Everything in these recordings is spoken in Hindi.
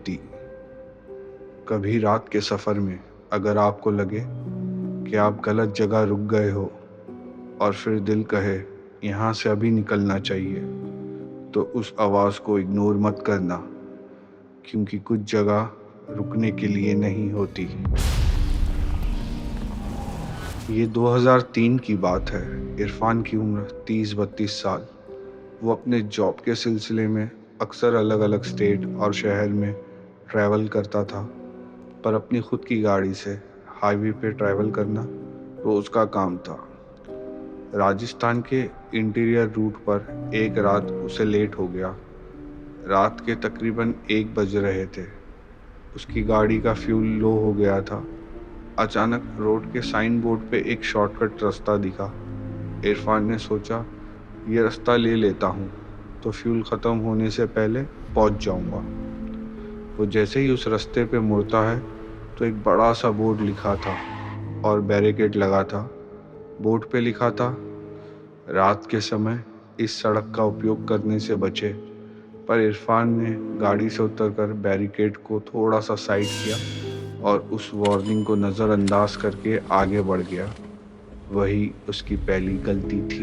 होती। कभी रात के सफ़र में अगर आपको लगे कि आप गलत जगह रुक गए हो और फिर दिल कहे यहाँ से अभी निकलना चाहिए, तो उस आवाज़ को इग्नोर मत करना, क्योंकि कुछ जगह रुकने के लिए नहीं होती। ये 2003 की बात है। इरफान की उम्र 30-32 साल। वो अपने जॉब के सिलसिले में अक्सर अलग अलग स्टेट और शहर में ट्रैवल करता था, पर अपनी खुद की गाड़ी से हाईवे पे ट्रैवल करना रोज़ का काम था। राजस्थान के इंटीरियर रूट पर एक रात उसे लेट हो गया। रात के तकरीबन 1 बज रहे थे। उसकी गाड़ी का फ्यूल लो हो गया था। अचानक रोड के साइन बोर्ड पे एक शॉर्टकट रास्ता दिखा। इरफान ने सोचा, ये रास्ता ले लेता हूँ तो फ्यूल ख़त्म होने से पहले पहुँच जाऊँगा। वो जैसे ही उस रास्ते पे मुड़ता है तो एक बड़ा सा बोर्ड लिखा था और बैरिकेड लगा था। बोर्ड पे लिखा था, रात के समय इस सड़क का उपयोग करने से बचे। पर इरफान ने गाड़ी से उतरकर बैरिकेड को थोड़ा सा साइड किया और उस वार्निंग को नज़रअंदाज करके आगे बढ़ गया। वही उसकी पहली गलती थी।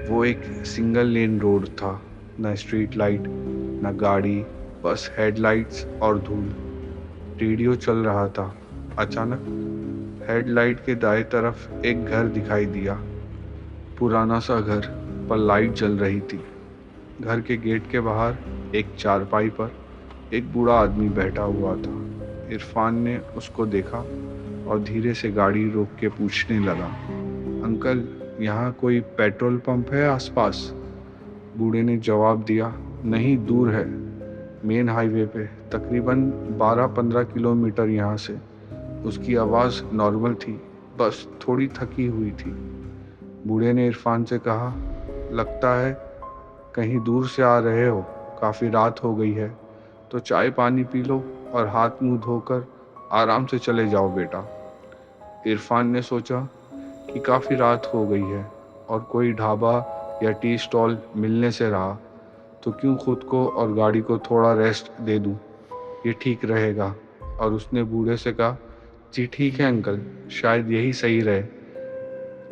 वो एक सिंगल लेन रोड था, न स्ट्रीट लाइट, न गाड़ी, बस हेडलाइट्स और धूल। रेडियो चल रहा था। अचानक हेडलाइट के दाएं तरफ एक घर दिखाई दिया। पुराना सा घर, पर लाइट जल रही थी। घर के गेट के बाहर एक चारपाई पर एक बूढ़ा आदमी बैठा हुआ था। इरफान ने उसको देखा और धीरे से गाड़ी रोक के पूछने लगा, अंकल, यहाँ कोई पेट्रोल पंप है आसपास? बूढ़े ने जवाब दिया, नहीं, दूर है, मेन हाईवे पे, तकरीबन 12-15 किलोमीटर यहाँ से। उसकी आवाज़ नॉर्मल थी, बस थोड़ी थकी हुई थी। बूढ़े ने इरफान से कहा, लगता है कहीं दूर से आ रहे हो, काफ़ी रात हो गई है, तो चाय पानी पी लो और हाथ मुंह धोकर आराम से चले जाओ बेटा। इरफान ने सोचा कि काफ़ी रात हो गई है और कोई ढाबा या टी स्टॉल मिलने से रहा तो क्यों खुद को और गाड़ी को थोड़ा रेस्ट दे दूं, ये ठीक रहेगा। और उसने बूढ़े से कहा, जी ठीक है अंकल, शायद यही सही रहे।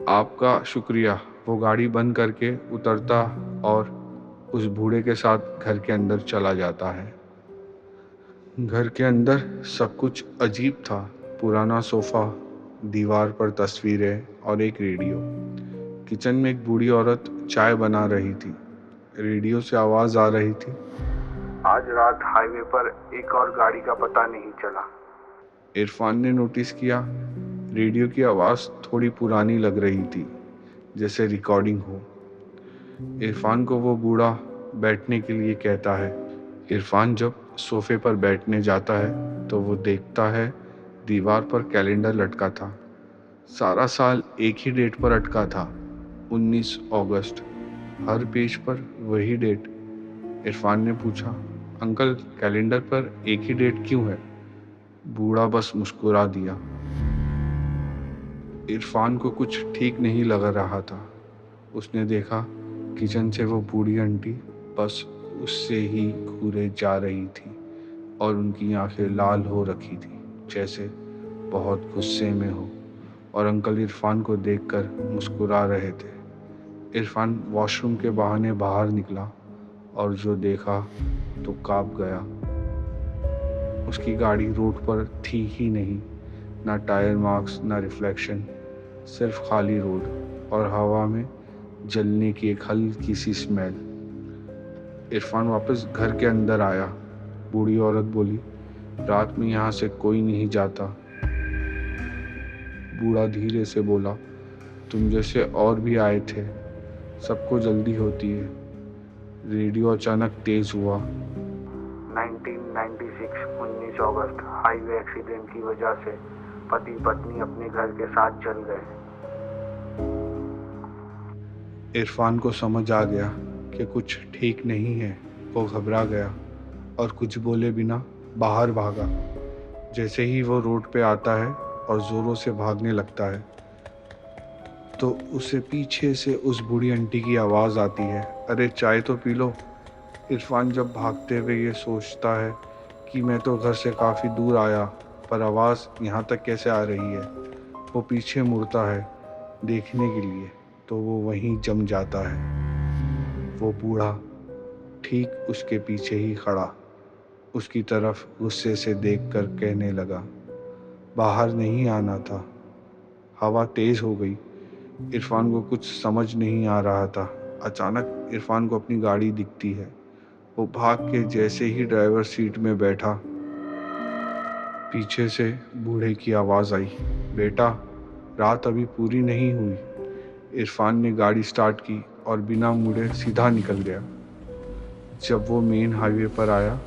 आपका शुक्रिया। वो गाड़ी बंद करके उतरता और उस बूढ़े के साथ घर के अंदर चला जाता है। घर के अंदर सब कुछ अजीब था। पुराना सोफ़ा, दीवार पर तस्वीरें और एक रेडियो। किचन में एक बूढ़ी औरत चाय बना रही थी। रेडियो से आवाज़ आ रही थी, आज रात हाईवे पर एक और गाड़ी का पता नहीं चला। इरफान ने नोटिस किया, रेडियो की आवाज़ थोड़ी पुरानी लग रही थी, जैसे रिकॉर्डिंग हो। इरफान को वो बूढ़ा बैठने के लिए कहता है। इरफान जब सोफे पर बैठने जाता है तो वो देखता है दीवार पर कैलेंडर लटका था। सारा साल एक ही डेट पर अटका था, 19 अगस्त। हर पेज पर वही डेट। इरफान ने पूछा, अंकल, कैलेंडर पर एक ही डेट क्यों है? बूढ़ा बस मुस्कुरा दिया। इरफान को कुछ ठीक नहीं लग रहा था। उसने देखा किचन से वो बूढ़ी आंटी बस उससे ही घूरे जा रही थी और उनकी आंखें लाल हो रखी थी, जैसे बहुत गुस्से में हो। और अंकल इरफान को देखकर मुस्कुरा रहे थे। इरफान वॉशरूम के बहाने बाहर निकला और जो देखा तो कांप गया। उसकी गाड़ी रोड पर थी ही नहीं, ना टायर मार्क्स, ना रिफ्लेक्शन, सिर्फ खाली रोड और हवा में जलने की एक हल्की सी स्मेल। इरफान वापस घर के अंदर आया। बूढ़ी औरत बोली, रात में यहाँ से कोई नहीं जाता। बूढ़ा धीरे से बोला, तुम जैसे और भी आए थे, सबको जल्दी होती है। रेडियो अचानक तेज हुआ, 1996 19 अगस्त, हाईवे एक्सीडेंट की वजह से पति पत्नी अपने घर के साथ जल गए। इरफान को समझ आ गया कि कुछ ठीक नहीं है। वो घबरा गया और कुछ बोले बिना बाहर भागा। जैसे ही वो रोड पे आता है और ज़ोरों से भागने लगता है तो उसे पीछे से उस बूढ़ी आंटी की आवाज़ आती है, अरे चाय तो पी लो। इरफान जब भागते हुए ये सोचता है कि मैं तो घर से काफ़ी दूर आया, पर आवाज़ यहाँ तक कैसे आ रही है। वो पीछे मुड़ता है देखने के लिए, तो वो वहीं जम जाता है। वो बूढ़ा ठीक उसके पीछे ही खड़ा उसकी तरफ गुस्से से देखकर कहने लगा, बाहर नहीं आना था। हवा तेज़ हो गई। इरफान को कुछ समझ नहीं आ रहा था। अचानक इरफान को अपनी गाड़ी दिखती है। वो भाग के जैसे ही ड्राइवर सीट में बैठा, पीछे से बूढ़े की आवाज़ आई, बेटा, रात अभी पूरी नहीं हुई। इरफान ने गाड़ी स्टार्ट की और बिना मुड़े सीधा निकल गया। जब वो मेन हाईवे पर आया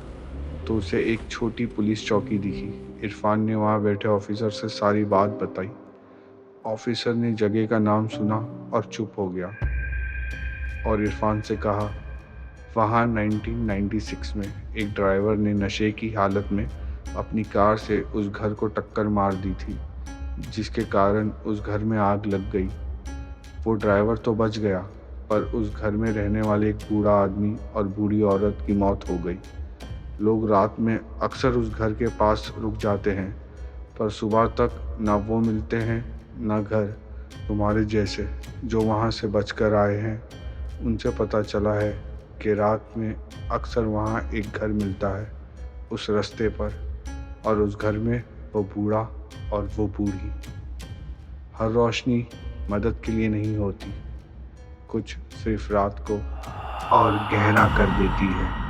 तो उसे एक छोटी पुलिस चौकी दिखी। इरफान ने वहाँ बैठे ऑफिसर से सारी बात बताई। ऑफिसर ने जगह का नाम सुना और चुप हो गया और इरफान से कहा, वहाँ 1996 में एक ड्राइवर ने नशे की हालत में अपनी कार से उस घर को टक्कर मार दी थी, जिसके कारण उस घर में आग लग गई। वो ड्राइवर तो बच गया, पर उस घर में रहने वाले एक बूढ़ा आदमी और बूढ़ी औरत की मौत हो गई। लोग रात में अक्सर उस घर के पास रुक जाते हैं, पर सुबह तक ना वो मिलते हैं ना घर। तुम्हारे जैसे जो वहाँ से बचकर आए हैं, उनसे पता चला है कि रात में अक्सर वहाँ एक घर मिलता है उस रास्ते पर, और उस घर में वो बूढ़ा और वो बूढ़ी। हर रोशनी मदद के लिए नहीं होती, कुछ सिर्फ रात को और गहरा कर देती है।